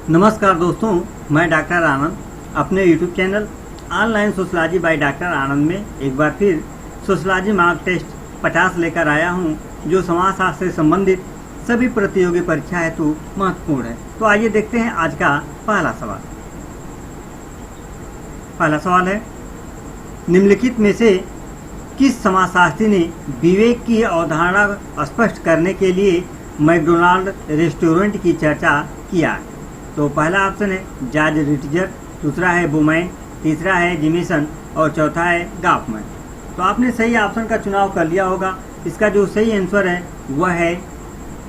नमस्कार दोस्तों, मैं डॉक्टर आनंद अपने YouTube channel online sociology by doctor Anand में एक बार फिर सोशलॉजी मार्क टेस्ट 50 लेकर आया हूं, जो समाजशास्त्र से संबंधित सभी प्रतियोगी परीक्षा हेतु महत्वपूर्ण है। तो आइए देखते हैं आज का पहला सवाल। पहला सवाल है, निम्नलिखित में से किस समाजशास्त्री ने विवेक की अवधारणा स्पष्ट करने के लिए मैकडोनाल्ड रेस्टोरेंट की चर्चा किया है? तो पहला ऑप्शन है जॉर्ज रिटजर, दूसरा है बोमैन, तीसरा है जिमेसन और चौथा है गॉफमैन। तो आपने सही ऑप्शन का चुनाव कर लिया होगा। इसका जो सही आंसर है वह है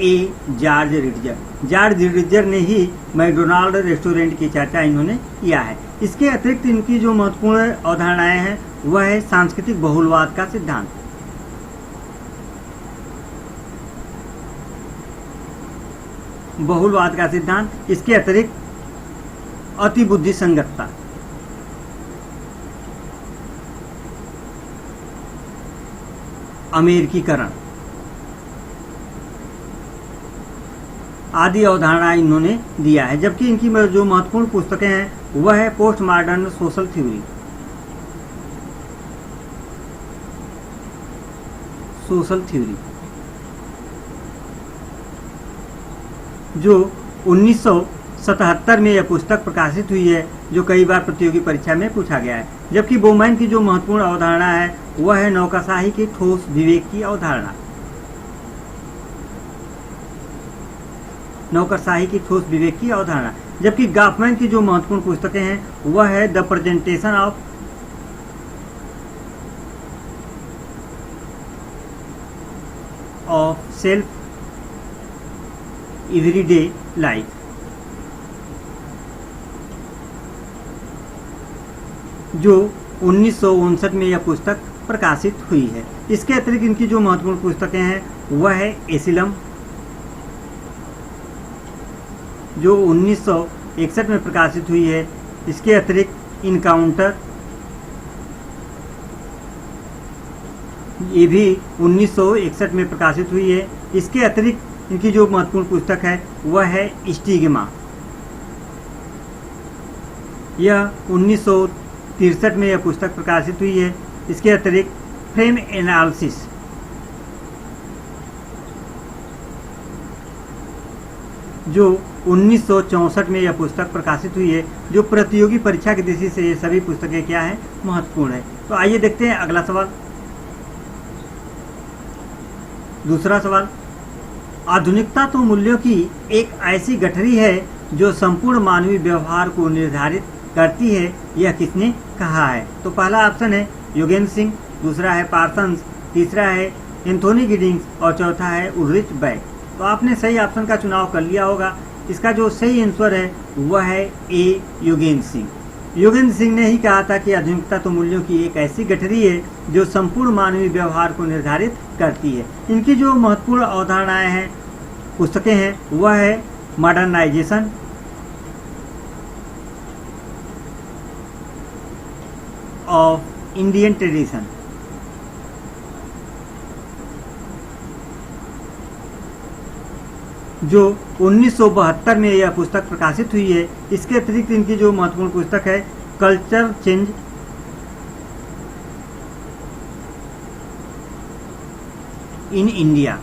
ए, जॉर्ज रिटजर। जॉर्ज रिटजर ने ही मैकडोनाल्ड रेस्टोरेंट की चर्चा इन्होंने किया है। इसके अतिरिक्त इनकी जो महत्वपूर्ण अवधारणाएं हैं वह है सांस्कृतिक बहुलवाद का सिद्धांत, बहुलवाद का सिद्धांत, इसके अतिरिक्त अतिबुद्धि संगतता, अमेरिकीकरण आदि अवधारणा इन्होंने दिया है। जबकि इनकी जो महत्वपूर्ण पुस्तकें हैं वह है पोस्ट मॉडर्न सोशल थ्योरी, जो 1977 में यह पुस्तक प्रकाशित हुई है, जो कई बार प्रतियोगी परीक्षा में पूछा गया है। जबकि बोमैन की जो महत्वपूर्ण अवधारणा है वह है नौकरशाही की ठोस विवेक की अवधारणा, नौकरशाही की ठोस विवेक की अवधारणा। जबकि गॉफमैन की जो महत्वपूर्ण पुस्तकें हैं वह है the presentation of self everyday life, जो 1959 में यह पुस्तक प्रकाशित हुई है। इसके अतिरिक्त इनकी जो महत्वपूर्ण पुस्तकें हैं वह है एसिलम, जो 1961 में प्रकाशित हुई है। इसके अतिरिक्त इनकाउंटर, ये भी 1961 में प्रकाशित हुई है। इसके अतिरिक्त इनकी जो महत्वपूर्ण पुस्तक है वह है स्टिग्मा, यह 1963 में यह पुस्तक प्रकाशित हुई है। इसके अतिरिक्त फ्रेम एनालिसिस, जो 1964 में यह पुस्तक प्रकाशित हुई है। जो प्रतियोगी परीक्षा की दृष्टि से ये सभी पुस्तकें क्या है, महत्वपूर्ण है। तो आइए देखते हैं अगला सवाल। दूसरा सवाल, आधुनिकता तो मूल्यों की एक ऐसी गठरी है जो संपूर्ण मानवीय व्यवहार को निर्धारित करती है, यह किसने कहा है? तो पहला ऑप्शन है योगेंद्र सिंह, दूसरा है पार्सन्स, तीसरा है एंथोनी गिडिंग्स और चौथा है उल्रिच बैक। तो आपने सही ऑप्शन का चुनाव कर लिया होगा। इसका जो सही आंसर है वह है ए, योगेंद्र सिंह। योगेंद्र सिंह ने ही कहा था कि आधुनिकता तो मूल्यों की एक ऐसी गठरी है जो संपूर्ण मानवीय व्यवहार को निर्धारित करती है। इनकी जो महत्वपूर्ण अवधारणाएं हैं, पुस्तकें हैं, वह है मॉडर्नाइजेशन, ऑफ इंडियन ट्रेडिशन, जो 1972 में यह पुस्तक प्रकाशित हुई है। इसके अतिरिक्त इनकी जो महत्वपूर्ण पुस्तक है कल्चर चेंज इन इंडिया,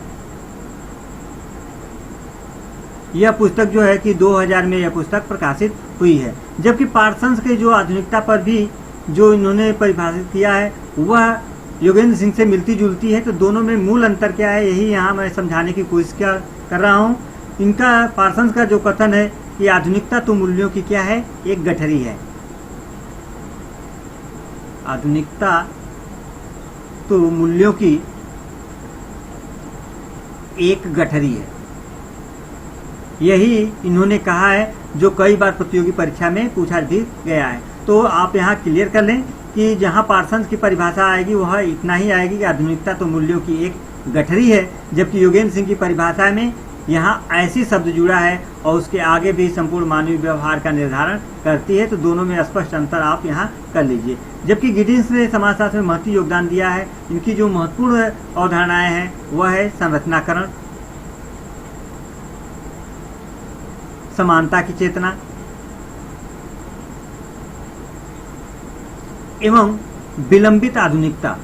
यह पुस्तक जो है कि 2000 में यह पुस्तक प्रकाशित हुई है। जबकि पार्सन्स के जो आधुनिकता पर भी जो इन्होंने परिभाषित किया है वह योगेंद्र सिंह से मिलती जुलती है। तो दोनों में मूल अंतर क्या है, यही यहाँ मैं समझाने की कोशिश कर रहा हूँ। इनका पार्सन्स का जो कथन है कि आधुनिकता तो मूल्यों की क्या है, एक गठरी है। आधुनिकता तो मूल्यों की एक गठरी है, यही इन्होंने कहा है, जो कई बार प्रतियोगी परीक्षा में पूछा भी गया है। तो आप यहाँ क्लियर कर लें कि जहाँ पार्सन्स की परिभाषा आएगी वह इतना ही आएगी कि आधुनिकता तो मूल्यों की एक गठरी है। जबकि योगेंद्र सिंह की परिभाषा में यहाँ ऐसी शब्द जुड़ा है और उसके आगे भी संपूर्ण मानवीय व्यवहार का निर्धारण करती है। तो दोनों में स्पष्ट अंतर आप यहाँ कर लीजिए। जबकि गिडिंग्स ने समाजशास्त्र में महत्वपूर्ण योगदान दिया है। इनकी जो महत्वपूर्ण अवधारणाएं हैं वह है संरचनाकरण, समानता की चेतना एवं विलंबित आधुनिकता।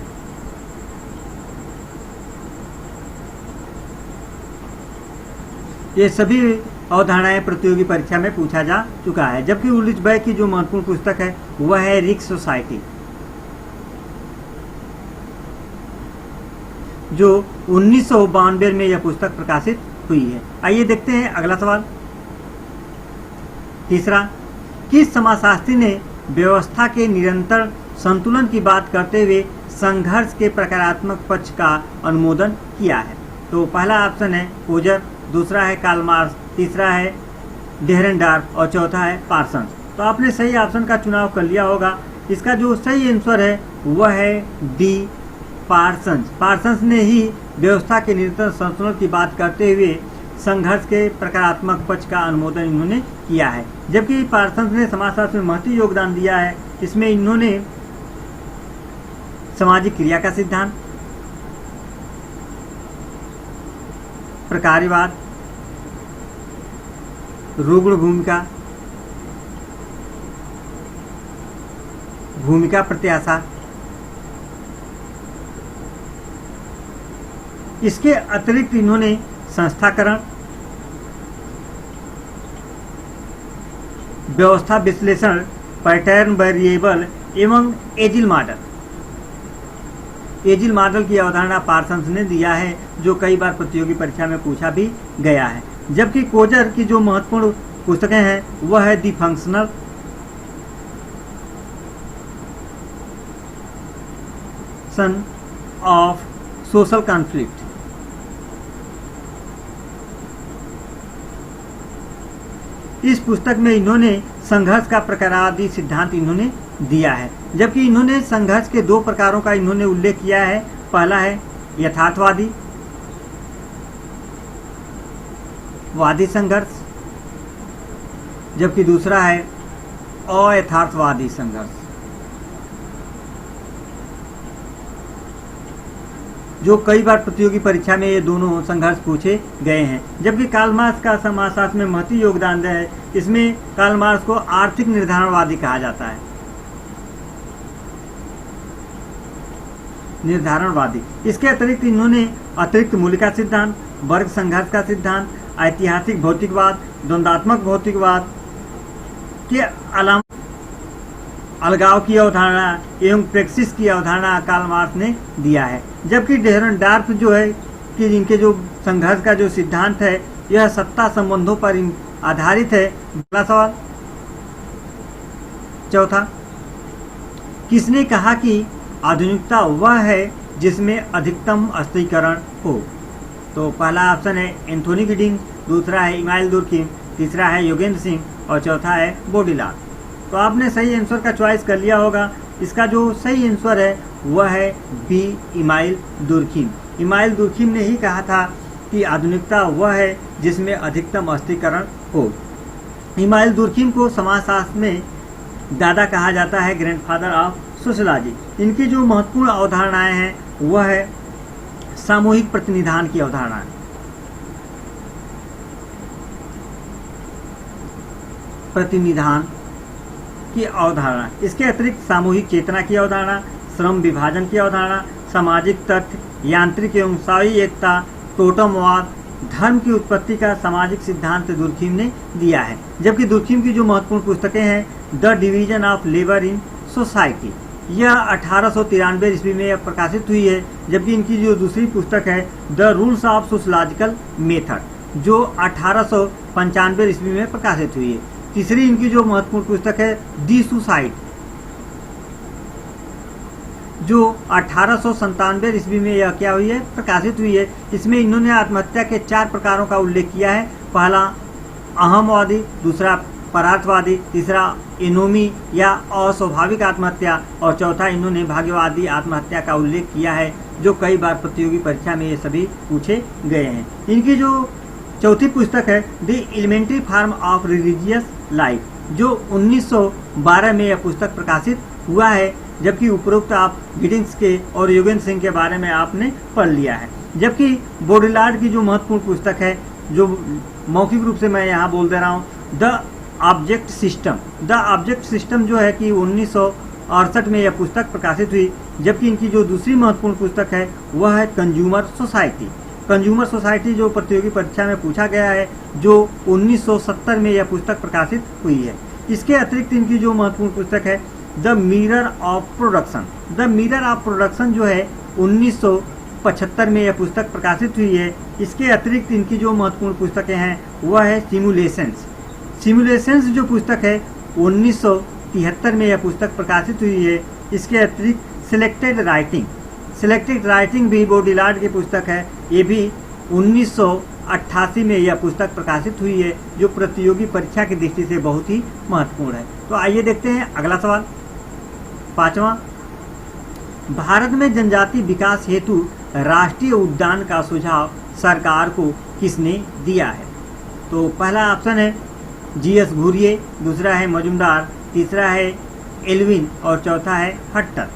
ये सभी अवधारणाएं प्रतियोगी परीक्षा में पूछा जा चुका है। जबकि उलिच बैग की जो महत्वपूर्ण पुस्तक है वह है रिक सोसाइटी, जो 1992 में यह पुस्तक प्रकाशित हुई है। आइए देखते हैं अगला सवाल। तीसरा, किस समाजशास्त्री ने व्यवस्था के निरंतर संतुलन की बात करते हुए संघर्ष के प्रकारात्मक पक्ष का अनुमोदन किया है? तो पहला ऑप्शन है कोजर, दूसरा है कार्ल मार्क्स, तीसरा है डेहरेनडार्फ और चौथा है पार्सन्स। तो आपने सही ऑप्शन का चुनाव कर लिया होगा। इसका जो सही आंसर है वह है डी, पार्सन्स। पार्सन्स ने ही व्यवस्था के निरंतर संतुलन की बात करते हुए संघर्ष के प्रकारात्मक पक्ष का अनुमोदन इन्होंने किया है। जबकि पार्सन्स ने समाजशास्त्र में महत्वपूर्ण योगदान दिया है। इसमें इन्होंने सामाजिक क्रिया का सिद्धांत, प्रकार्यवाद, रुग्ण भूमिका, भूमिका प्रत्याशा, इसके अतिरिक्त इन्होंने संस्थाकरण, व्यवस्था विश्लेषण, पैटर्न वेरिएबल एवं एजिल मॉडल की अवधारणा पार्सन्स ने दिया है, जो कई बार प्रतियोगी परीक्षा में पूछा भी गया है। जबकि कोजर की जो महत्वपूर्ण पुस्तकें हैं वह है the functions of social conflict. इस पुस्तक में इन्होंने संघर्ष का प्रकारादि सिद्धांत इन्होंने दिया है। जबकि इन्होंने संघर्ष के दो प्रकारों का इन्होंने उल्लेख किया है। पहला है यथार्थवादी वादी संघर्ष, जबकि दूसरा है अयथार्थवादी संघर्ष, जो कई बार प्रतियोगी परीक्षा में ये दोनों संघर्ष पूछे गए हैं। जबकि कार्ल मार्क्स का समाजशास्त्र में महत्वपूर्ण योगदान है। इसमें कार्ल मार्क्स को आर्थिक निर्धारणवादी कहा जाता है, निर्धारणवादी। इसके अतिरिक्त इन्होंने अतिरिक्त मूल्य का सिद्धांत, वर्ग संघर्ष का सिद्धांत, ऐतिहासिक भौतिकवाद, द्वंद्वात्मक भौतिकवाद के अलावा अलगाव की अवधारणा एवं प्रेक्सिस की अवधारणा कार्ल मार्क्स ने दिया है। जबकि डेहरेनडार्फ जो है कि इनके जो संघर्ष का जो सिद्धांत है यह सत्ता संबंधों पर आधारित है। अगला सवाल, चौथा, किसने कहा कि आधुनिकता वह है जिसमें अधिकतम अस्थिरीकरण हो? तो पहला ऑप्शन है एंथोनी गिडिंग, दूसरा है इमाइल दुर्खिम, तीसरा है योगेंद्र सिंह और चौथा है बोडिलार। तो आपने सही आंसर का चॉइस कर लिया होगा। इसका जो सही आंसर है वह है B, Emile Durkheim. Emile Durkheim ने ही कहा था कि आधुनिकता वह है जिसमें अधिकतम अस्थिरीकरण हो। इमाइल दुर्खिम को समाजशास्त्र में दादा कहा जाता है, ग्रैंडफादर ऑफ सोशियोलॉजी। इनकी जो महत्वपूर्ण अवधारणाएं हैं वह है सामूहिक प्रतिनिधान की अवधारणा, प्रतिनिधान की अवधारणा। इसके अतिरिक्त सामूहिक चेतना की अवधारणा, श्रम विभाजन की अवधारणा, सामाजिक तथ्य, यांत्रिक एवं साई एकता, टोटमवाद, धर्म की उत्पत्ति का सामाजिक सिद्धांत दुर्खिम ने दिया है। जबकि दुर्खिम की जो महत्वपूर्ण पुस्तकें हैं the division of labour in society, यह 1893 ईस्वी में प्रकाशित हुई है। जबकि इनकी जो दूसरी पुस्तक है the rules of sociological method, जो 1895 ईस्वी में प्रकाशित हुई है। तीसरी इनकी जो महत्वपूर्ण पुस्तक है दी सुसाइड, जो 1897 ईस्वी में यह क्या हुई है, प्रकाशित हुई है। इसमें इन्होंने आत्महत्या के 4 प्रकारों का उल्लेख किया है। पहला अहमवादी, दूसरा परार्थवादी, तीसरा एनोमी या अस्वाभाविक आत्महत्या और चौथा इन्होंने भाग्यवादी आत्महत्या का उल्लेख किया है, जो कई बार प्रतियोगी परीक्षा में ये सभी पूछे गए हैं। इनकी जो चौथी पुस्तक है the elementary form of religious life, जो 1912 में यह पुस्तक प्रकाशित हुआ है। जबकि उपरोक्त आप गिडिंग्स के और योगेंद्र सिंह के बारे में आपने पढ़ लिया है। जबकि बोडिलार्ड की जो महत्वपूर्ण पुस्तक है, जो मौखिक रूप से मैं यहाँ बोल दे रहा हूँ, the object system. The object system जो है कि 1968 में यह पुस्तक प्रकाशित हुई, जबकि इनकी जो दूसरी महत्वपूर्ण पुस्तक है वह है कंज्यूमर सोसाइटी। कंज्यूमर सोसाइटी जो प्रतियोगी परीक्षा में पूछा गया है, जो 1970 में यह पुस्तक प्रकाशित हुई है। इसके अतिरिक्त इनकी जो महत्वपूर्ण पुस्तक है the mirror of production. The mirror of production जो है 1975 में यह पुस्तक प्रकाशित हुई है। इसके अतिरिक्त इनकी जो महत्वपूर्ण पुस्तकें हैं वह है सिमुलेशंस। सिमुलेशंस जो पुस्तक है 1973 में यह पुस्तक प्रकाशित हुई है। इसके अतिरिक्त सिलेक्टेड राइटिंग। सिलेक्टेड राइटिंग भी बॉडिलार्ड की पुस्तक है, ये भी 1988 में यह पुस्तक प्रकाशित हुई है, जो प्रतियोगी परीक्षा की दृष्टि से बहुत ही महत्वपूर्ण है। तो आइए देखते हैं अगला सवाल, 5वां। भारत में जनजाति विकास हेतु राष्ट्रीय उद्यान का सुझाव सरकार को किसने दिया है? तो पहला ऑप्शन है जीएस घुरिये, दूसरा है मजुमदार, तीसरा है एल्विन और चौथा है हट्टर।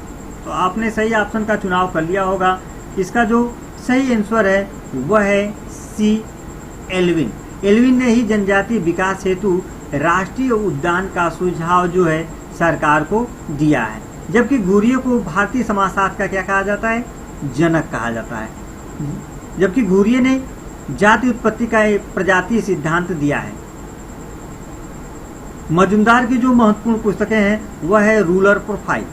तो आपने सही ऑप्शन का चुनाव कर लिया होगा। इसका जो सही आंसर है वह है सी, एल्विन। एल्विन ने ही जनजाति विकास हेतु राष्ट्रीय उद्यान का सुझाव जो है सरकार को दिया है, जबकि घुरिये को भारतीय समाजशास्त्र का क्या कहा जाता है? जनक कहा जाता है। जबकि घुरिये ने जाति उत्पत्ति का एक प्रजातीय सिद्धांत दिया है। मजुमदार की जो महत्वपूर्ण पुस्तकें हैं वह है रूरल प्रोफाइल।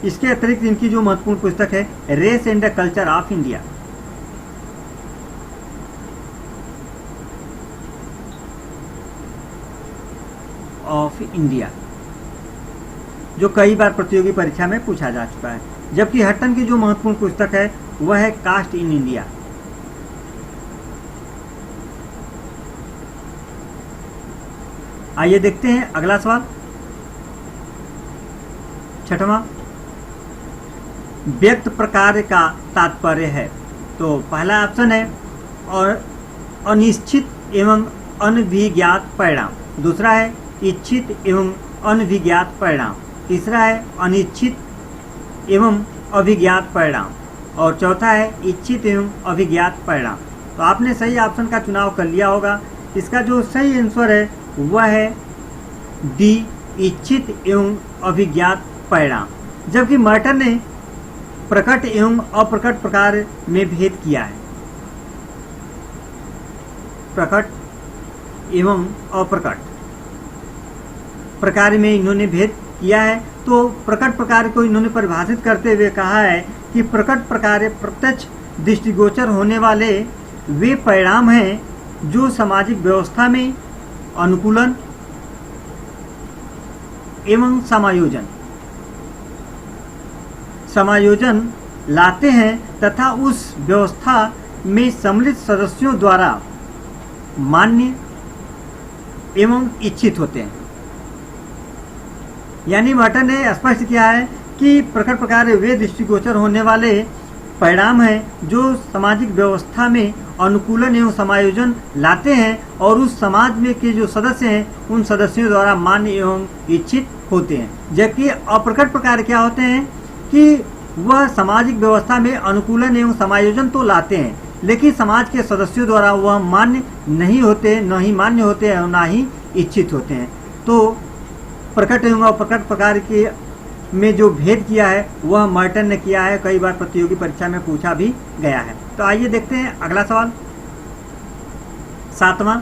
इसके अतिरिक्त इनकी जो महत्वपूर्ण पुस्तक है race and the culture of India. जो कई बार प्रतियोगी परीक्षा में पूछा जा चुका है। जबकि हट्टन की जो महत्वपूर्ण पुस्तक है वह है कास्ट इन इंडिया। आइए देखते हैं अगला सवाल, 6वां। व्यक्त प्रकार का तात्पर्य है। तो पहला ऑप्शन है और अनिश्चित एवं अनभिज्ञात परिणाम, दूसरा है इच्छित एवं अनभिज्ञात परिणाम, तीसरा है अनिश्चित एवं अभिज्ञात परिणाम और चौथा है इच्छित एवं अभिज्ञात परिणाम। तो आपने सही ऑप्शन का चुनाव कर लिया होगा। इसका जो सही आंसर है वह है डी, इच्छित एवं अभिज्ञात परिणाम। जबकि मर्टन ने प्रकट एवं अप्रकट प्रकार में भेद किया है। प्रकट एवं अप्रकट प्रकार में इन्होंने भेद किया है। तो प्रकट प्रकार को इन्होंने परिभाषित करते हुए कहा है कि प्रकट प्रकार प्रत्यक्ष दृष्टिगोचर होने वाले वे परिणाम हैं जो सामाजिक व्यवस्था में अनुकूलन एवं समायोजन लाते हैं तथा उस व्यवस्था में सम्मिलित सदस्यों द्वारा मान्य एवं इच्छित होते हैं। यानी मर्टन ने स्पष्ट किया है कि प्रकट प्रकार वे दृष्टिगोचर होने वाले परिणाम हैं जो सामाजिक व्यवस्था में अनुकूलन एवं समायोजन लाते हैं और उस समाज में के जो सदस्य हैं उन सदस्यों द्वारा मान्य एवं इच्छित होते हैं। जबकि अप्रकट प्रकार क्या होते हैं कि वह सामाजिक व्यवस्था में अनुकूलन एवं समायोजन तो लाते हैं, लेकिन समाज के सदस्यों द्वारा वह मान्य नहीं होते, न ही मान्य होते हैं और न ही इच्छित होते हैं। तो प्रकट एवं अप्रकट प्रकार के में जो भेद किया है वह मर्टन ने किया है, कई बार प्रतियोगी परीक्षा में पूछा भी गया है। तो आइए देखते हैं अगला सवाल, 7वां।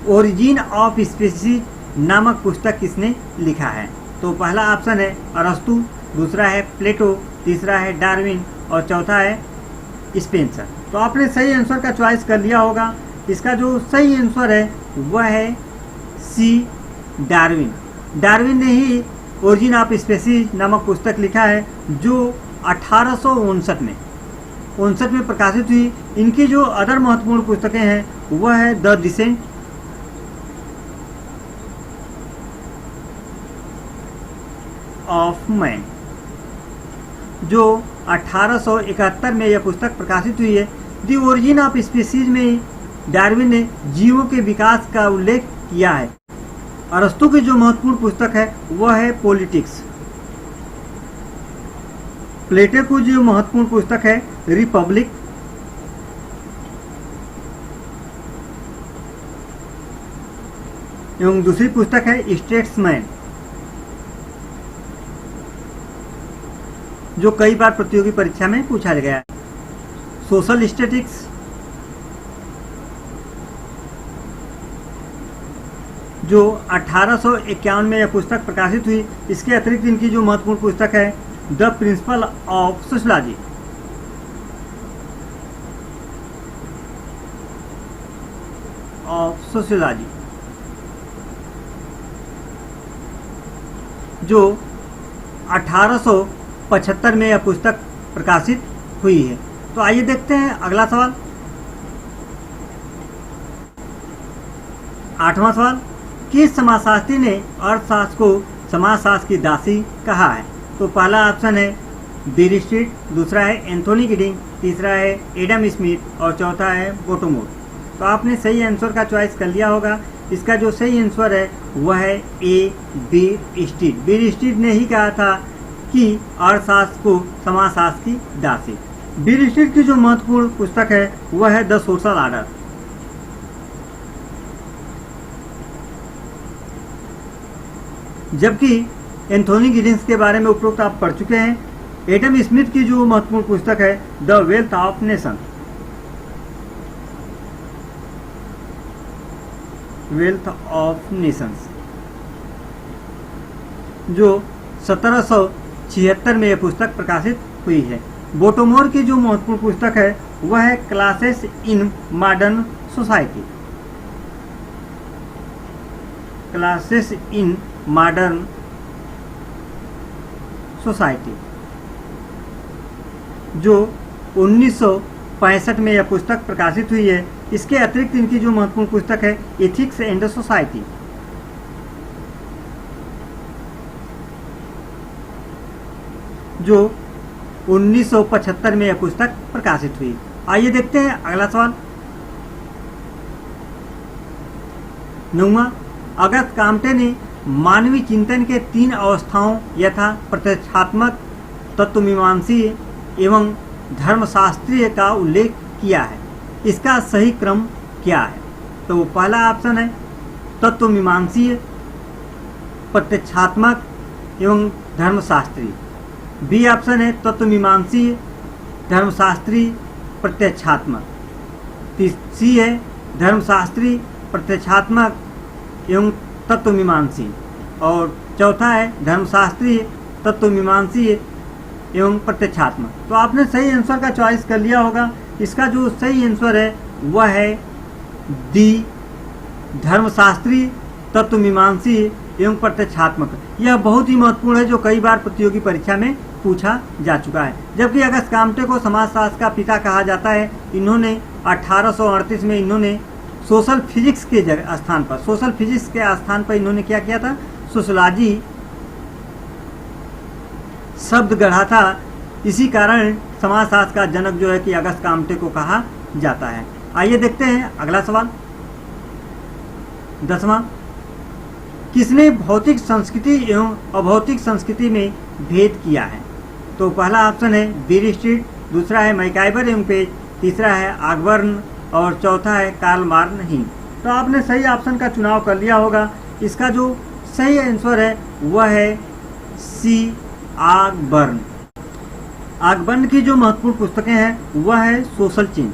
ओरिजिन ऑफ स्पीसीज नामक पुस्तक किसने लिखा है? तो पहला ऑप्शन है अरस्तु, दूसरा है प्लेटो, तीसरा है डार्विन और चौथा है स्पेंसर। तो आपने सही आंसर का चॉइस कर लिया होगा। इसका जो सही आंसर है वह है सी, डार्विन। डार्विन ने ही ओरिजिन ऑफ स्पीसीज नामक पुस्तक लिखा है जो 1859 में प्रकाशित हुई। इनकी जो अदर महत्वपूर्ण पुस्तकें हैं वह है द डिसेंट ऑफ मैन, जो 1871 में यह पुस्तक प्रकाशित हुई है। द ओरिजिन ऑफ स्पीसीज में डार्विन ने जीवों के विकास का उल्लेख किया है। अरस्तु की जो महत्वपूर्ण पुस्तक है वह है पॉलिटिक्स। प्लेटो की जो महत्वपूर्ण पुस्तक है रिपब्लिक एवं दूसरी पुस्तक है स्टेट्समैन, जो कई बार प्रतियोगी परीक्षा में पूछा गया है। सोशल स्टैटिक्स, जो 1851 में यह पुस्तक प्रकाशित हुई। इसके अतिरिक्त इनकी जो महत्वपूर्ण पुस्तक है द प्रिंसिपल ऑफ सोशियोलॉजी, जो 1875 में यह पुस्तक प्रकाशित हुई है। तो आइए देखते हैं अगला सवाल। 8वां सवाल, किस समाजशास्त्री ने अर्थशास्त्र को समाजशास्त्र की दासी कहा है? तो पहला ऑप्शन है बीर स्ट्रीट, दूसरा है एंथोनी गिडिंग, तीसरा है एडम स्मिथ और चौथा है बोटोमोर। तो आपने सही आंसर का चॉइस कर लिया होगा। इसका जो सही आंसर है वह है ए, बीर स्ट्रीट। बीर स्ट्रीट ने ही कहा था कि अर्थशास्त्र को समाजशास्त्र की दासी। बीर स्ट्रीट की जो महत्वपूर्ण पुस्तक है वह है द सोशल ऑर्डर। जबकि एंथोनी गिडिंग्स के बारे में उपरोक्त आप पढ़ चुके हैं। एडम स्मिथ की जो महत्वपूर्ण पुस्तक है the wealth of nation, wealth of Nations, जो 1776 में यह पुस्तक प्रकाशित हुई है। बोटोमोर की जो महत्वपूर्ण पुस्तक है वह है classes in modern society, classes in modern society, जो 1965 में यह पुस्तक प्रकाशित हुई है। इसके अतिरिक्त इनकी जो महत्वपूर्ण पुस्तक है एथिक्स एंड सोसाइटी, जो 1975 में यह पुस्तक प्रकाशित हुई। आइए देखते हैं अगला सवाल। 9वां, अगस्त काम्टे ने मानवीय चिंतन के 3 अवस्थाओं यथा प्रत्यक्षात्मक, तत्वमीमांसीय एवं धर्मशास्त्रीय का उल्लेख किया है। इसका सही क्रम क्या है? तो पहला ऑप्शन है तत्वमीमांसीय, प्रत्यक्षात्मक एवं धर्मशास्त्री। बी ऑप्शन है तत्वमीमांसीय, धर्मशास्त्री, प्रत्यक्षात्मक। सी है धर्मशास्त्री, प्रत्यक्षात्मक एवं तत्वमीमांसी। और चौथा है धर्मशास्त्री, तत्वमीमांसी एवं प्रत्यक्षात्मक। तो आपने सही आंसर का चॉइस कर लिया होगा। इसका जो सही आंसर है वह है डी, धर्मशास्त्री, तत्वमीमांसी एवं प्रत्यक्षात्मक। यह बहुत ही महत्वपूर्ण है, जो कई बार प्रतियोगी परीक्षा में पूछा जा चुका है। जबकि अगस्त काम्टे को समाजशास्त्र का पिता कहा जाता है। इन्होंने 1838 में इन्होंने सोशल फिजिक्स के स्थान पर, सोशल फिजिक्स के स्थान पर इन्होंने क्या किया था? सोशलॉजी शब्द गढ़ा था। इसी कारण समाजशास्त्र का जनक जो है कि अगस्त काम्टे को कहा जाता है। आइए देखते हैं अगला सवाल। 10वां, किसने भौतिक संस्कृति एवं अभौतिक संस्कृति में भेद किया है? तो पहला ऑप्शन है बीर स्ट्रीट, दूसरा है मैकाइबर एवं पेज, तीसरा है आगबर्न और चौथा है कार्ल मार्नहीम। तो आपने सही ऑप्शन का चुनाव कर लिया होगा। इसका जो सही आंसर है वह है सी, आगबर्न। आगबर्न की जो महत्वपूर्ण पुस्तकें हैं वह है सोशल चेंज।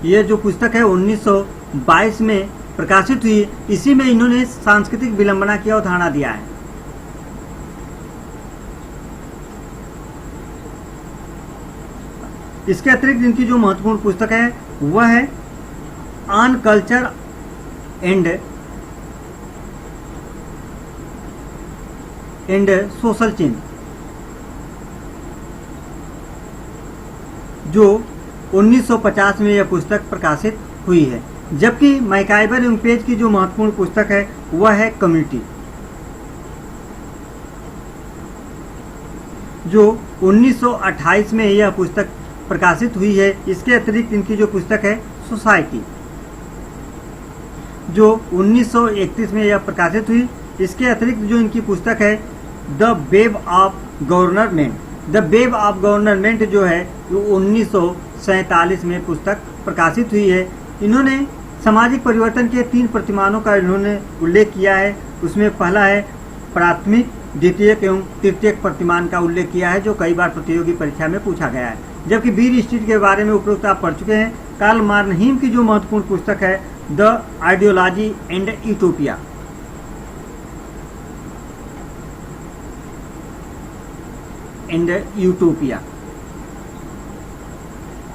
यह जो पुस्तक है 1922 में प्रकाशित हुई। इसी में इन्होंने सांस्कृतिक विलंबना की अवधारणा दिया है। इसके अतिरिक्त इनकी जो महत्वपूर्ण पुस्तक है वह है on culture and social change, जो 1950 में यह पुस्तक प्रकाशित हुई है। जबकि मैकाइबर एवं पेज की जो महत्वपूर्ण पुस्तक है वह है कम्युनिटी, जो 1928 में यह पुस्तक प्रकाशित हुई है। इसके अतिरिक्त इनकी जो पुस्तक है सोसाइटी, जो 1931 में यह प्रकाशित हुई। इसके अतिरिक्त जो इनकी पुस्तक है the web of government, the web of government जो है वो 1947 में पुस्तक प्रकाशित हुई है। इन्होंने सामाजिक परिवर्तन के 3 प्रतिमानों का इन्होंने उल्लेख किया है। उसमें पहला है प्राथमिक, द्वितीयक एवं तृतीयक प्रतिमान का उल्लेख किया है, जो कई बार प्रतियोगी परीक्षा में पूछा गया है। जबकि बीर स्ट्रीट के बारे में उपरोक्त आप पढ़ चुके हैं। कार्ल मार्नहीम की जो महत्वपूर्ण पुस्तक है द आइडियोलॉजी एंड यूटोपिया,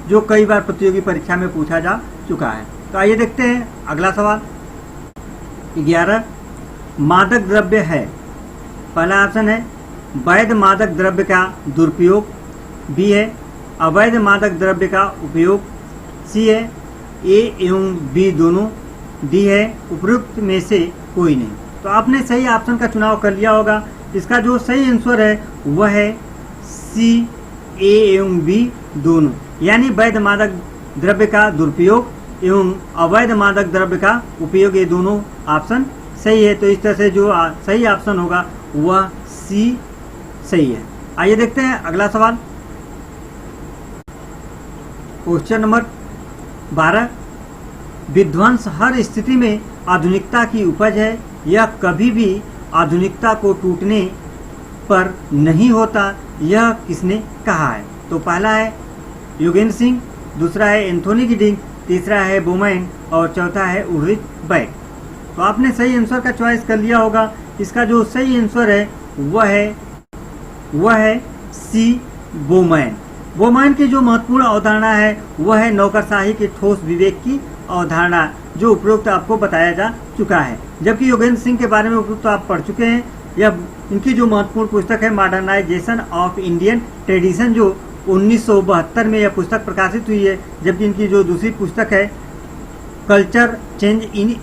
जो कई बार प्रतियोगी परीक्षा में पूछा जा चुका है। तो आइए देखते हैं अगला सवाल। 11 मादक द्रव्य है। पहला ऑप्शन है वैध मादक द्रव्य का दुरुपयोग, बी है अवैध मादक द्रव्य का उपयोग, सी है ए एवं बी दोनों, डी है उपयुक्त में से कोई नहीं। तो आपने सही ऑप्शन का चुनाव कर लिया होगा। इसका जो सही आंसर है वह है सी, ए एवं बी दोनों, यानी वैध मादक द्रव्य का दुरुपयोग एवं अवैध मादक द्रव्य का उपयोग, ये दोनों ऑप्शन सही है। तो इस तरह से जो सही ऑप्शन होगा वह सी सही है। आइए देखते हैं अगला सवाल। क्वेश्चन नंबर 12 विध्वंस हर स्थिति में आधुनिकता की उपज है। यह कभी भी आधुनिकता को टूटने पर नहीं होता, यह किसने कहा है? तो पहला है यूगेन सिंह, दूसरा है एंथोनी गिडिंग, तीसरा है बोमैन और चौथा है उल्रिच बेक। तो आपने सही आंसर का चॉइस कर लिया होगा। इसका जो सही आंसर है वह है सी, बोमैन। बोमैन की जो महत्वपूर्ण अवधारणा है वह है नौकरशाही के ठोस विवेक की अवधारणा, जो उपरोक्त आपको बताया जा चुका है। जबकि योगेंद्र सिंह के बारे में उपरोक्त आप पढ़ चुके हैं। यह इनकी जो महत्वपूर्ण पुस्तक है मॉडर्नाइजेशन ऑफ इंडियन ट्रेडिशन, जो 1972 में यह पुस्तक प्रकाशित हुई है। जबकि इनकी जो दूसरी पुस्तक है कल्चर चेंज इन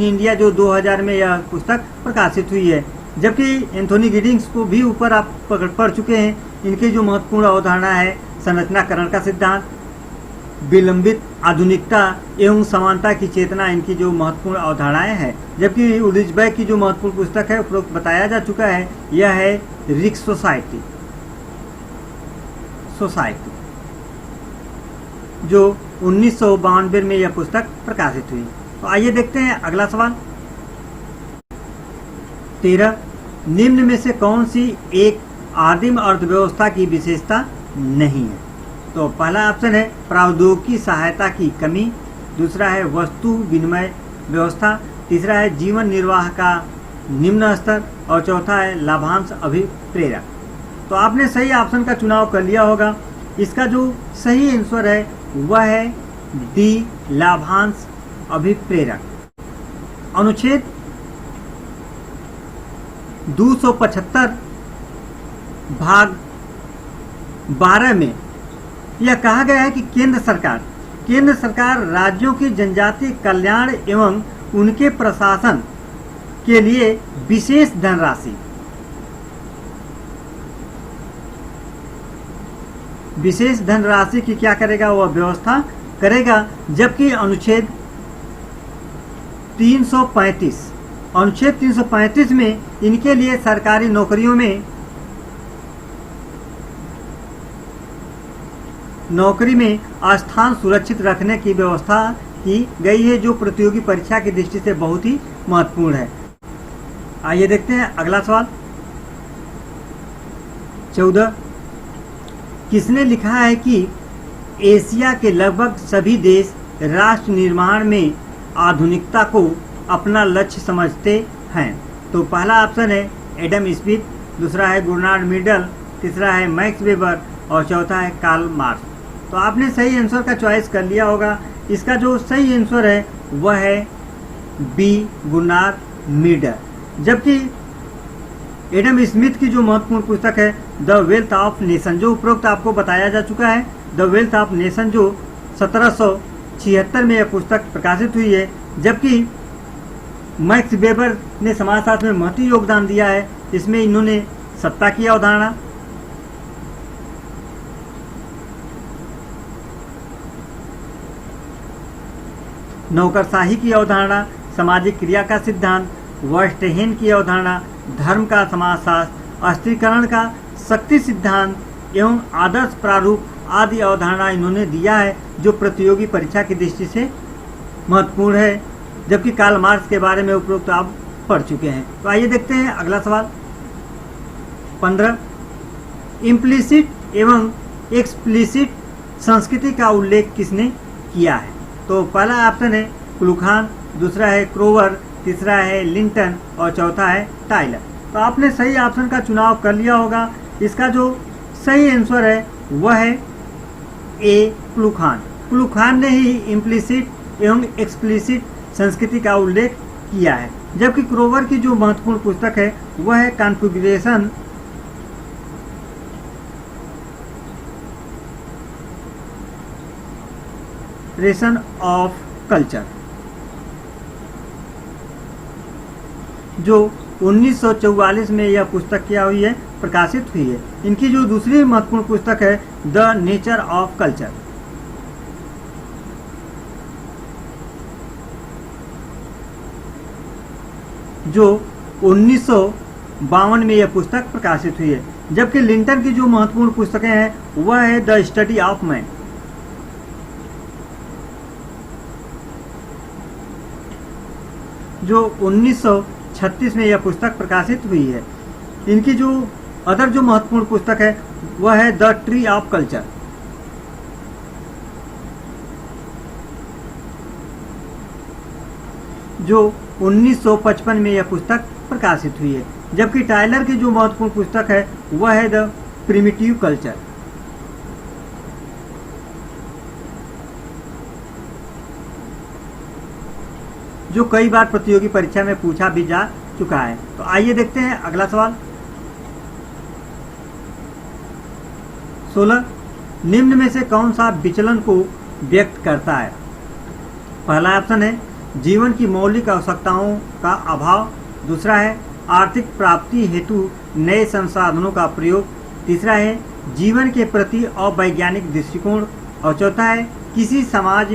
इंडिया, जो 2000 में यह पुस्तक प्रकाशित हुई है। जबकि एंथोनी गिडिंग्स को भी ऊपर आप पढ़ चुके हैं। इनकी जो महत्वपूर्ण अवधारणा है संरचनाकरण का सिद्धांत, विलंबित आधुनिकता एवं समानता की चेतना, इनकी जो महत्वपूर्ण अवधारणाएं हैं। जबकि उल्रिच बेक की जो महत्वपूर्ण पुस्तक है उपरोक्त बताया जा चुका है, यह है रिक सोसाइटी, जो 1992 में यह पुस्तक प्रकाशित हुई। तो आइए देखते हैं अगला सवाल। 13 निम्न में से कौन सी एक आदिम अर्थव्यवस्था की विशेषता नहीं है? तो पहला ऑप्शन है प्रौद्योगिकी सहायता की कमी, दूसरा है वस्तु विनिमय व्यवस्था, तीसरा है जीवन निर्वाह का निम्न स्तर और चौथा है लाभांश अभिप्रेरक। तो आपने सही ऑप्शन का चुनाव कर लिया होगा। इसका जो सही आंसर है वह है डी, लाभांश अभिप्रेरक। अनुच्छेद 275 भाग 12 में यह कहा गया है कि केंद्र सरकार राज्यों की जनजातीय कल्याण एवं उनके प्रशासन के लिए विशेष धनराशि की क्या करेगा? वह व्यवस्था करेगा। जबकि अनुच्छेद 335 में इनके लिए सरकारी नौकरियों में स्थान सुरक्षित रखने की व्यवस्था की गई है, जो प्रतियोगी परीक्षा की दृष्टि से बहुत ही महत्वपूर्ण है। आइए देखते हैं अगला सवाल। 14 किसने लिखा है कि एशिया के लगभग सभी देश राष्ट्र निर्माण में आधुनिकता को अपना लक्ष्य समझते हैं? तो पहला ऑप्शन है एडम स्मिथ, दूसरा है गुरनार्ड मीडल, तीसरा है मैक्स वेबर और चौथा है कार्ल मार्क्स। तो आपने सही आंसर का चॉइस कर लिया होगा। इसका जो सही आंसर है वह है बी, गुरनार्ड मीडल। जबकि एडम स्मिथ की जो महत्वपूर्ण पुस्तक है द वेल्थ ऑफ नेशन, जो उपरोक्त आपको बताया जा चुका है, द वेल्थ ऑफ नेशन, जो 1776 में यह पुस्तक प्रकाशित हुई है। जबकि मैक्स वेबर ने समाजशास्त्र में महत्वपूर्ण योगदान दिया है। इसमें इन्होंने सत्ता की अवधारणा, नौकरशाही की अवधारणा, सामाजिक क्रिया का सिद्धांत, वर्स्टेहेन की अवधारणा, धर्म का समाजशास्त्र, अस्त्रीकरण का शक्ति सिद्धांत एवं आदर्श प्रारूप आदि अवधारणा इन्होंने दिया है जो प्रतियोगी परीक्षा की दृष्टि से महत्वपूर्ण है, जबकि कार्ल मार्क्स के बारे में उपरोक्त आप पढ़ चुके हैं। तो आइए देखते हैं अगला सवाल 15। इम्प्लिसिट एवं एक्सप्लिसिट संस्कृति का उल्लेख किसने किया है? तो पहला ऑप्शन है क्लुखान, दूसरा है क्रोवर, तीसरा है लिंटन और चौथा है टाइलर। तो आपने सही ऑप्शन का चुनाव कर लिया होगा। इसका जो सही आंसर है वह है ए क्लुखान। क्लुखान ने ही इम्प्लिसिट एवं एक्सप्लिसिट संस्कृति का उल्लेख किया है, जबकि क्रोवर की जो महत्वपूर्ण पुस्तक है वह है कॉन्फ़िगरेशन ऑफ कल्चर, जो 1944 में यह पुस्तक क्या हुई है, प्रकाशित हुई है। इनकी जो दूसरी महत्वपूर्ण पुस्तक है द नेचर ऑफ कल्चर, जो 1952 में यह पुस्तक प्रकाशित हुई है। जबकि लिंटन की जो महत्वपूर्ण पुस्तकें हैं वह है द स्टडी ऑफ मैन, जो 1936 में यह पुस्तक प्रकाशित हुई है। इनकी जो अदर जो महत्वपूर्ण पुस्तक है वह है द ट्री ऑफ कल्चर, जो 1955 में यह पुस्तक प्रकाशित हुई है। जबकि टाइलर की जो महत्वपूर्ण पुस्तक है वह है द प्रिमिटिव कल्चर, जो कई बार प्रतियोगी परीक्षा में पूछा भी जा चुका है। तो आइए देखते हैं अगला सवाल 16। निम्न में से कौन सा विचलन को व्यक्त करता है? पहला ऑप्शन है जीवन की मौलिक आवश्यकताओं का अभाव, दूसरा है आर्थिक प्राप्ति हेतु नए संसाधनों का प्रयोग, तीसरा है जीवन के प्रति अवैज्ञानिक दृष्टिकोण और चौथा है किसी समाज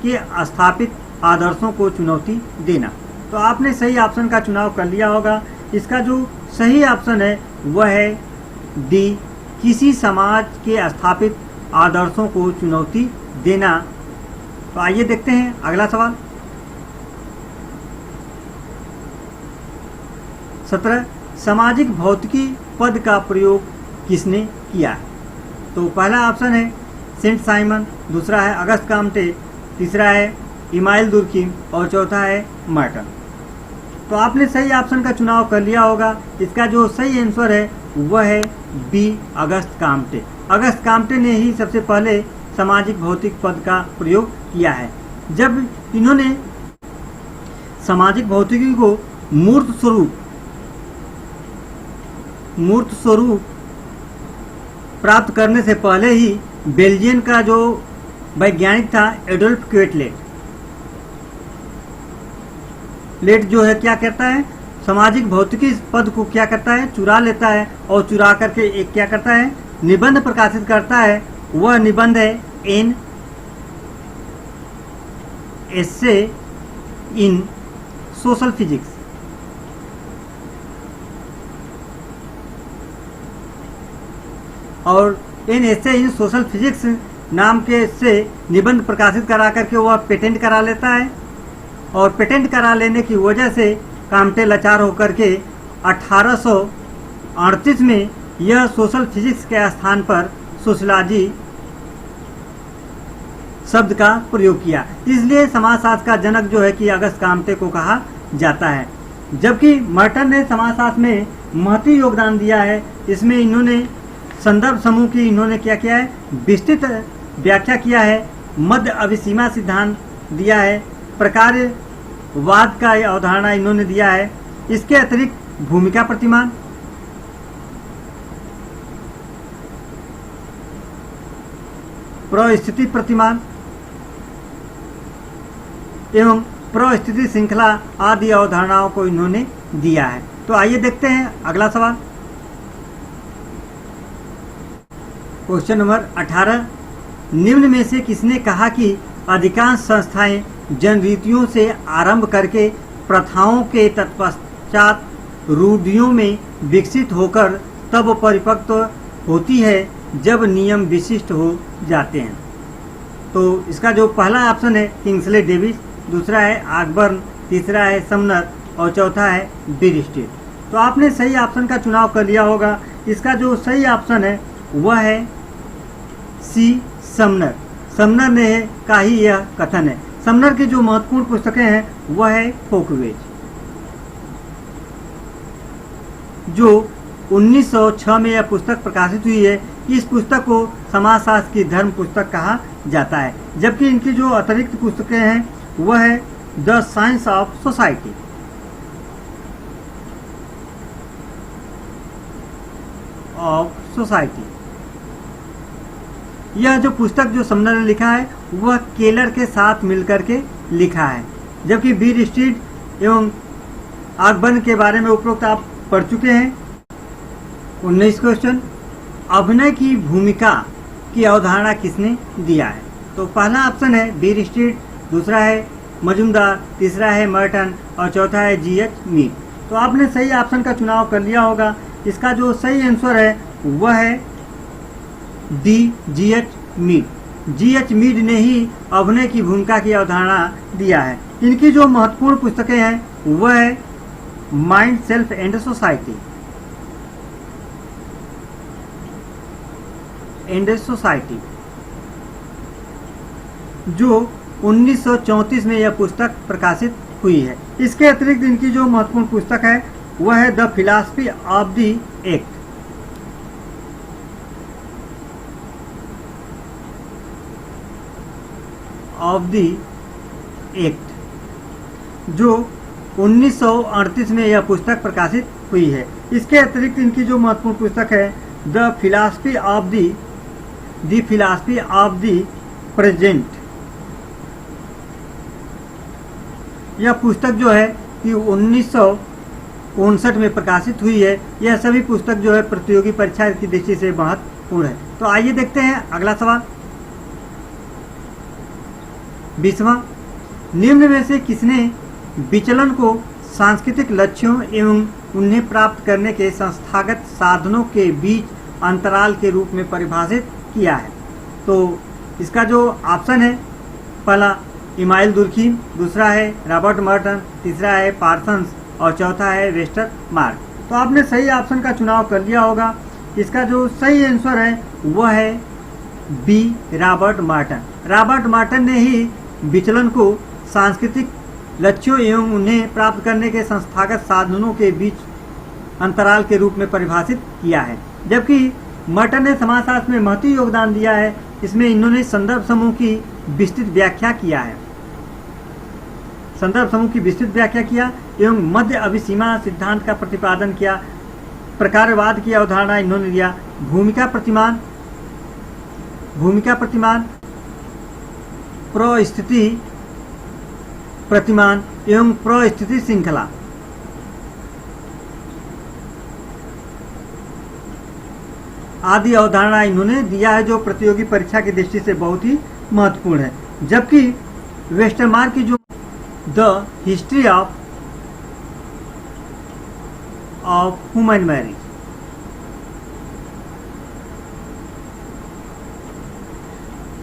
के स्थापित आदर्शों को चुनौती देना। तो आपने सही ऑप्शन का चुनाव कर लिया होगा। इसका जो सही ऑप्शन है वह है डी, किसी समाज के स्थापित आदर्शों को चुनौती देना। तो आइए देखते हैं अगला सवाल 17। सामाजिक भौतिकी पद का प्रयोग किसने किया है? तो पहला ऑप्शन है सेंट साइमन, दूसरा है अगस्त काम्टे, तीसरा है इमाइल दुर्किम और चौथा है मार्टन। तो आपने सही ऑप्शन का चुनाव कर लिया होगा। इसका जो सही आंसर है वह है B, August Comte. August Comte ने ही सबसे पहले सामाजिक भौतिक पद का प्रयोग किया है। जब इन्होंने सामाजिक भौतिकी को मूर्त स्वरूप प्राप्त करने से पहले ही बेल्जियन का जो वैज्ञानिक था एडोल्फ लेट जो है क्या करता है, सामाजिक भौतिकी पद को क्या करता है, चुरा लेता है और चुरा करके एक क्या करता है, निबंध प्रकाशित करता है। वह निबंध है एन एस्से इन सोशल फिजिक्स। और एन एस्से इन सोशल फिजिक्स नाम के से निबंध प्रकाशित करा करके वह पेटेंट करा लेता है। और पेटेंट करा लेने की वजह से काम्टे लाचार होकर के 1838 में यह सोशल फिजिक्स के स्थान पर सोशलॉजी शब्द का प्रयोग किया। इसलिए समाजशास्त्र का जनक जो है कि अगस्त काम्टे को कहा जाता है। जबकि मर्टन ने समाजशास्त्र में महत्वपूर्ण योगदान दिया है। इसमें इन्होंने संदर्भ समूह की इन्होंने क्या किया है, विस्तृत व्याख्या किया है, मध्य अभिसीमा सिद्धांत दिया है, प्रकारवाद का अवधारणा इन्होंने दिया है। इसके अतिरिक्त भूमिका प्रतिमान, प्रस्थिति प्रतिमान एवं प्रस्थिति श्रृंखला आदि अवधारणाओं को इन्होंने दिया है। तो आइए देखते हैं अगला सवाल क्वेश्चन नंबर 18। निम्न में से किसने कहा कि अधिकांश संस्थाएं जनरीतियों से आरंभ करके प्रथाओं के तत्पश्चात रूढ़ियों में विकसित होकर तब परिपक्व होती है जब नियम विशिष्ट हो जाते हैं। तो इसका जो पहला ऑप्शन है किंग्सले डेविस, दूसरा है ऑकबर्न, तीसरा है समनर और चौथा है बीर स्ट्रीट। तो आपने सही ऑप्शन का चुनाव कर लिया होगा। इसका जो सही ऑप्शन है वह है सी समनर। समनर ने का ही यह कथन है। समनर की जो महत्वपूर्ण पुस्तकें हैं वह है फोकवेज, जो 1906 में यह पुस्तक प्रकाशित हुई है। इस पुस्तक को समाजशास्त्र की धर्म पुस्तक कहा जाता है, जबकि इनकी जो अतिरिक्त पुस्तकें हैं वह है द साइंस ऑफ सोसाइटी, यह जो पुस्तक जो समनर ने लिखा है वह केलर के साथ मिलकर के लिखा है, जबकि बीर स्ट्रीट एवं ऑकबर्न के बारे में उपरोक्त आप पढ़ चुके हैं। 19 क्वेश्चन, अभिनय की भूमिका की अवधारणा किसने दिया है? तो पहला ऑप्शन है बीर स्ट्रीट, दूसरा है मजुमदार, तीसरा है मर्टन और चौथा है GH मीड। तो आपने सही ऑप्शन का चुनाव कर लिया होगा। इसका जो सही आंसर है वह है D, GH Mead. GH Mead ने ही अभिनय की भूमिका की अवधारणा दिया है। इनकी जो महत्वपूर्ण पुस्तकें हैं वह है माइंड, सेल्फ एंड सोसाइटी, जो 1934 में यह पुस्तक प्रकाशित हुई है। इसके अतिरिक्त इनकी जो महत्वपूर्ण पुस्तक है वह है the philosophy of the act, जो 1938 में यह पुस्तक प्रकाशित हुई है। इसके अतिरिक्त इनकी जो महत्वपूर्ण पुस्तक है the philosophy of the present, यह पुस्तक जो है कि 1959 में प्रकाशित हुई है। यह सभी पुस्तक जो है प्रतियोगी परीक्षा की दृष्टि से महत्वपूर्ण है। तो आइए देखते हैं अगला सवाल। 20वां, निम्न में से किसने विचलन को सांस्कृतिक लक्ष्यों एवं उन्हें प्राप्त करने के संस्थागत साधनों के बीच अंतराल के रूप में परिभाषित किया है? तो इसका जो ऑप्शन है पहला इमाइल दुर्खीम, दूसरा है रॉबर्ट मर्टन, तीसरा है पार्सन्स और चौथा है वेस्टर मार्क। तो आपने सही ऑप्शन का चुनाव कर लिया होगा। इसका जो सही आंसर है वह है B, Robert Merton. Robert Merton ने ही विचलन को सांस्कृतिक लक्ष्यों एवं उन्हें प्राप्त करने के संस्थागत साधनों के बीच अंतराल के रूप में परिभाषित किया है, जबकि मर्टन ने समाजशास्त्र में महत्वपूर्ण योगदान दिया है। इसमें इन्होंने संदर्भ समूह की विस्तृत व्याख्या किया है, एवं मध्य अभिसीमा सिद्धांत का प्रतिपादन किया। प्रकारवाद की अवधारणा इन्होंने दिया। भूमिका प्रतिमान, प्रस्थिति प्रतिमान एवं प्रस्थिति श्रृंखला आदि अवधारणा इन्होंने दिया है, जो प्रतियोगी परीक्षा की दृष्टि से बहुत ही महत्वपूर्ण है। जबकि वेस्टरमार्क की जो the history of human marriage,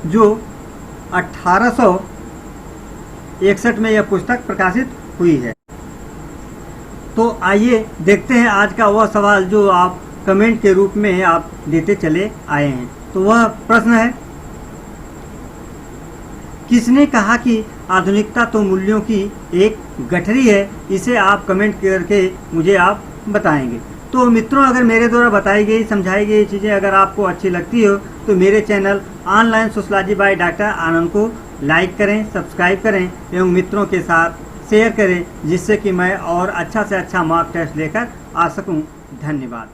जो 1861 में यह पुस्तक प्रकाशित हुई है। तो आइए देखते हैं आज का वह सवाल जो आप कमेंट के रूप में आप देते चले आए हैं। तो वह प्रश्न है, किसने कहा कि आधुनिकता तो मूल्यों की एक गठरी है? इसे आप कमेंट करके मुझे आप बताएंगे। तो मित्रों, अगर मेरे द्वारा बताई गई समझाई गई चीज़ें अगर आपको अच्छी लगती हो तो मेरे channel online sociology by doctor Anand को लाइक करें, सब्सक्राइब करें एवं मित्रों के साथ शेयर करें, जिससे कि मैं और अच्छा से अच्छा मॉक टेस्ट लेकर आ सकूं। धन्यवाद।